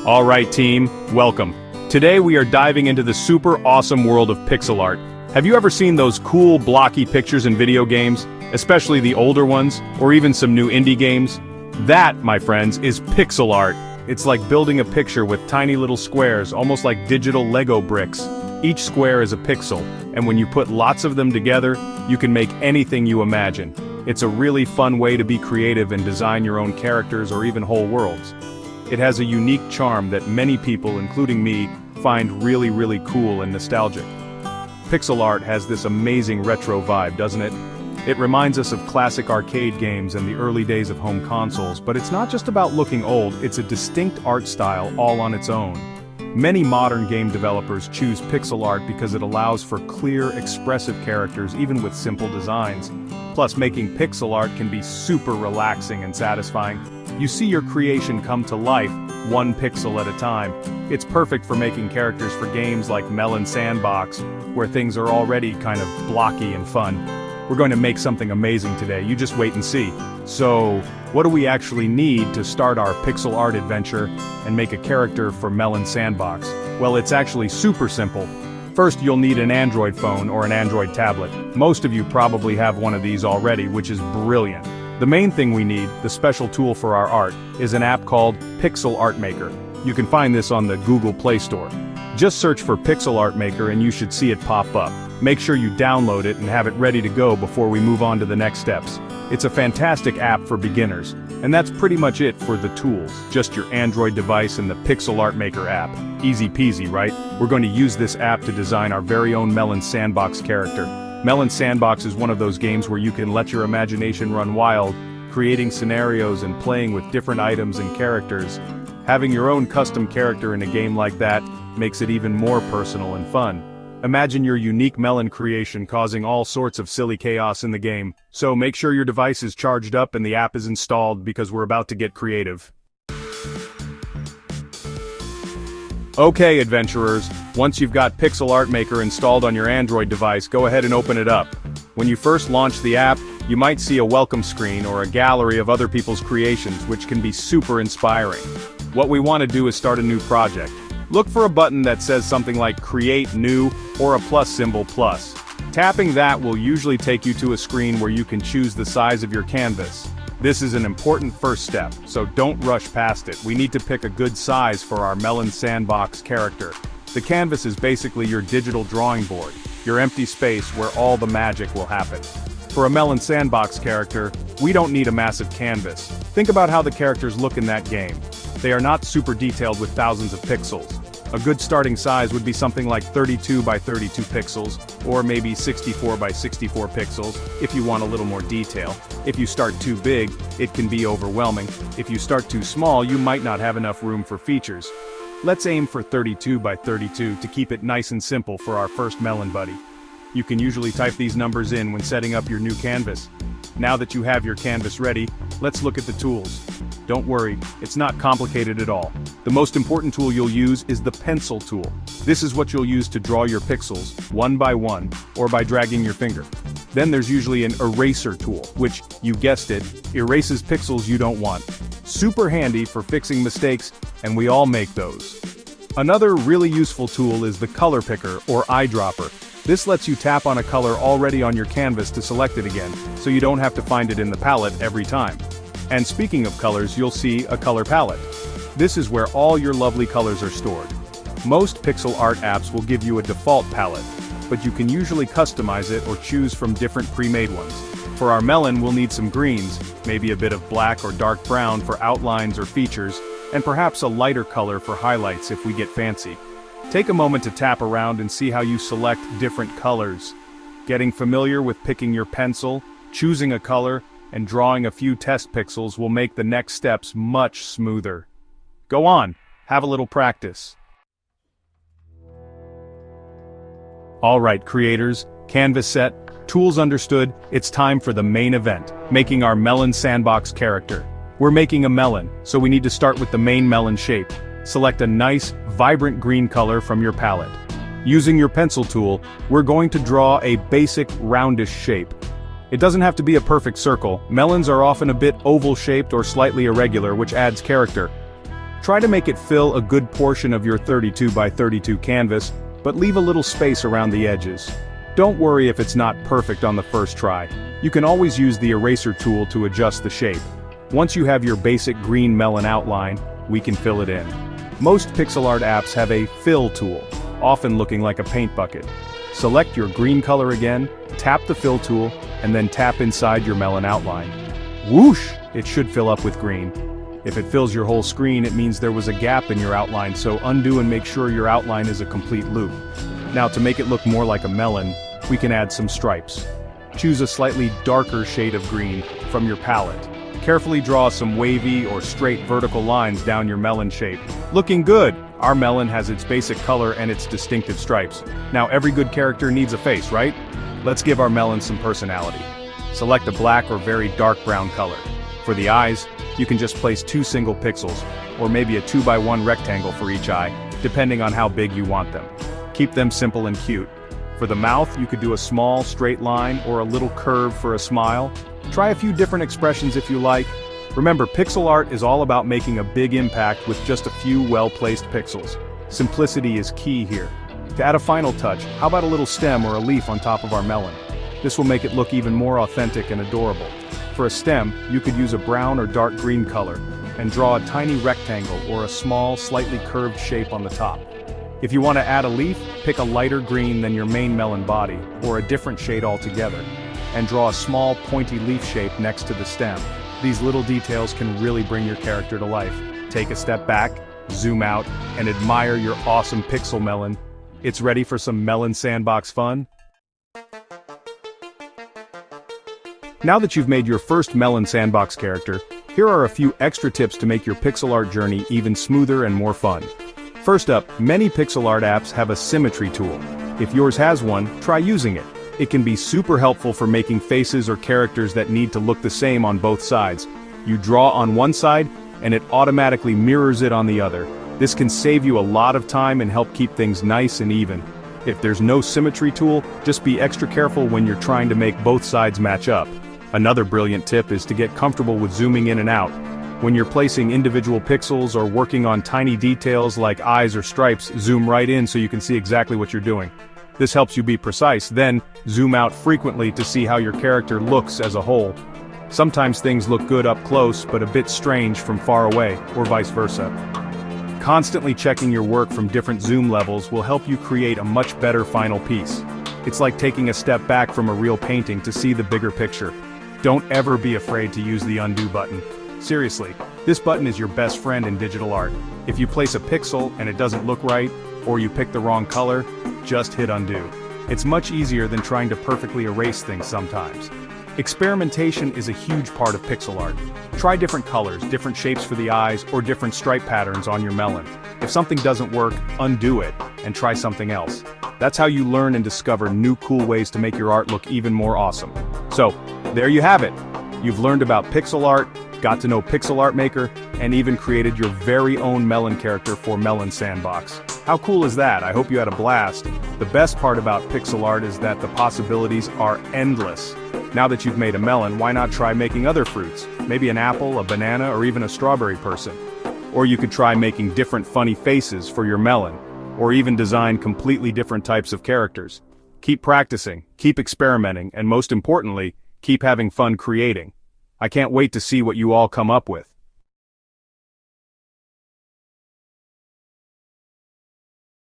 Alright team, welcome. Today we are diving into the super awesome world of pixel art. Have you ever seen those cool blocky pictures in video games? Especially the older ones, or even some new indie games? That, my friends, is pixel art. It's like building a picture with tiny little squares, almost like digital Lego bricks. Each square is a pixel, and when you put lots of them together, you can make anything you imagine. It's a really fun way to be creative and design your own characters or even whole worlds. It has a unique charm that many people, including me, find really cool and nostalgic. Pixel art has this amazing retro vibe, doesn't it? It reminds us of classic arcade games and the early days of home consoles, but it's not just about looking old, it's a distinct art style all on its own. Many modern game developers choose pixel art because it allows for clear, expressive characters even with simple designs. Plus, making pixel art can be super relaxing and satisfying. You see your creation come to life, one pixel at a time. It's perfect for making characters for games like Melon Sandbox, where things are already kind of blocky and fun. We're going to make something amazing today, you just wait and see. So, what do we actually need to start our pixel art adventure and make a character for Melon Sandbox? Well, it's actually super simple. First, you'll need an Android phone or an Android tablet. Most of you probably have one of these already, which is brilliant. The main thing we need, the special tool for our art, is an app called Pixel Art Maker. You can find this on the Google Play Store. Just search for Pixel Art Maker and you should see it pop up. Make sure you download it and have it ready to go before we move on to the next steps. It's a fantastic app for beginners. And that's pretty much it for the tools. Just your Android device and the Pixel Art Maker app. Easy peasy, right? We're going to use this app to design our very own Melon Sandbox character. Melon Sandbox is one of those games where you can let your imagination run wild, creating scenarios and playing with different items and characters. Having your own custom character in a game like that makes it even more personal and fun. Imagine your unique Melon creation causing all sorts of silly chaos in the game. So make sure your device is charged up and the app is installed because we're about to get creative. Okay, adventurers, once you've got Pixel Art Maker installed on your Android device, go ahead and open it up. When you first launch the app, you might see a welcome screen or a gallery of other people's creations, which can be super inspiring. What we want to do is start a new project. Look for a button that says something like Create New or a plus symbol plus. Tapping that will usually take you to a screen where you can choose the size of your canvas. This is an important first step, so don't rush past it. We need to pick a good size for our Melon Sandbox character. The canvas is basically your digital drawing board, your empty space where all the magic will happen. For a Melon Sandbox character, we don't need a massive canvas. Think about how the characters look in that game. They are not super detailed with thousands of pixels. A good starting size would be something like 32 by 32 pixels, or maybe 64 by 64 pixels, if you want a little more detail. If you start too big, it can be overwhelming. If you start too small, you might not have enough room for features. Let's aim for 32 by 32 to keep it nice and simple for our first Melon buddy. You can usually type these numbers in when setting up your new canvas. Now that you have your canvas ready, let's look at the tools. Don't worry, it's not complicated at all. The most important tool you'll use is the pencil tool. This is what you'll use to draw your pixels, one by one, or by dragging your finger. Then there's usually an eraser tool, which, you guessed it, erases pixels you don't want. Super handy for fixing mistakes, and we all make those. Another really useful tool is the color picker, or eyedropper. This lets you tap on a color already on your canvas to select it again, so you don't have to find it in the palette every time. And speaking of colors, you'll see a color palette. This is where all your lovely colors are stored. Most pixel art apps will give you a default palette, but you can usually customize it or choose from different pre-made ones. For our Melon, we'll need some greens, maybe a bit of black or dark brown for outlines or features, and perhaps a lighter color for highlights if we get fancy. Take a moment to tap around and see how you select different colors. Getting familiar with picking your pencil, choosing a color, and drawing a few test pixels will make the next steps much smoother. Go on, have a little practice. Alright creators, canvas set, tools understood, it's time for the main event, making our Melon Sandbox character. We're making a melon, so we need to start with the main melon shape. Select a nice, vibrant green color from your palette. Using your pencil tool, we're going to draw a basic roundish shape. It doesn't have to be a perfect circle. Melons are often a bit oval-shaped or slightly irregular, which adds character. Try to make it fill a good portion of your 32 by 32 canvas, but leave a little space around the edges. Don't worry if it's not perfect on the first try. You can always use the eraser tool to adjust the shape. Once you have your basic green melon outline, we can fill it in. Most pixel art apps have a fill tool, often looking like a paint bucket. Select your green color again, tap the fill tool, and then tap inside your melon outline. Whoosh! It should fill up with green. If it fills your whole screen, it means there was a gap in your outline, so undo and make sure your outline is a complete loop. Now to make it look more like a melon, we can add some stripes. Choose a slightly darker shade of green from your palette. Carefully draw some wavy or straight vertical lines down your melon shape. Looking good! Our melon has its basic color and its distinctive stripes. Now every good character needs a face, right? Let's give our melon some personality. Select a black or very dark brown color. For the eyes, you can just place 2 single pixels, or maybe a 2x1 rectangle for each eye, depending on how big you want them. Keep them simple and cute. For the mouth, you could do a small, straight line or a little curve for a smile. Try a few different expressions if you like. Remember, pixel art is all about making a big impact with just a few well-placed pixels. Simplicity is key here. To add a final touch, how about a little stem or a leaf on top of our melon? This will make it look even more authentic and adorable. For a stem, you could use a brown or dark green color, and draw a tiny rectangle or a small, slightly curved shape on the top. If you want to add a leaf, pick a lighter green than your main melon body, or a different shade altogether, and draw a small, pointy leaf shape next to the stem. These little details can really bring your character to life. Take a step back, zoom out, and admire your awesome pixel melon. It's ready for some Melon Sandbox fun? Now that you've made your first Melon Sandbox character, here are a few extra tips to make your pixel art journey even smoother and more fun. First up, many pixel art apps have a symmetry tool. If yours has one, try using it. It can be super helpful for making faces or characters that need to look the same on both sides. You draw on one side, and it automatically mirrors it on the other. This can save you a lot of time and help keep things nice and even. If there's no symmetry tool, just be extra careful when you're trying to make both sides match up. Another brilliant tip is to get comfortable with zooming in and out. When you're placing individual pixels or working on tiny details like eyes or stripes, zoom right in so you can see exactly what you're doing. This helps you be precise, then zoom out frequently to see how your character looks as a whole. Sometimes things look good up close but a bit strange from far away, or vice versa. Constantly checking your work from different zoom levels will help you create a much better final piece. It's like taking a step back from a real painting to see the bigger picture. Don't ever be afraid to use the undo button. Seriously, this button is your best friend in digital art. If you place a pixel and it doesn't look right, or you pick the wrong color, just hit undo. It's much easier than trying to perfectly erase things sometimes. Experimentation is a huge part of pixel art. Try different colors, different shapes for the eyes, or different stripe patterns on your melon. If something doesn't work, undo it, and try something else. That's how you learn and discover new cool ways to make your art look even more awesome. So, there you have it. You've learned about pixel art, got to know Pixel Art Maker, and even created your very own melon character for Melon Sandbox. How cool is that? I hope you had a blast. The best part about pixel art is that the possibilities are endless. Now that you've made a melon, why not try making other fruits? Maybe an apple, a banana, or even a strawberry person. Or you could try making different funny faces for your melon, or even design completely different types of characters. Keep practicing, keep experimenting, and most importantly, keep having fun creating. I can't wait to see what you all come up with.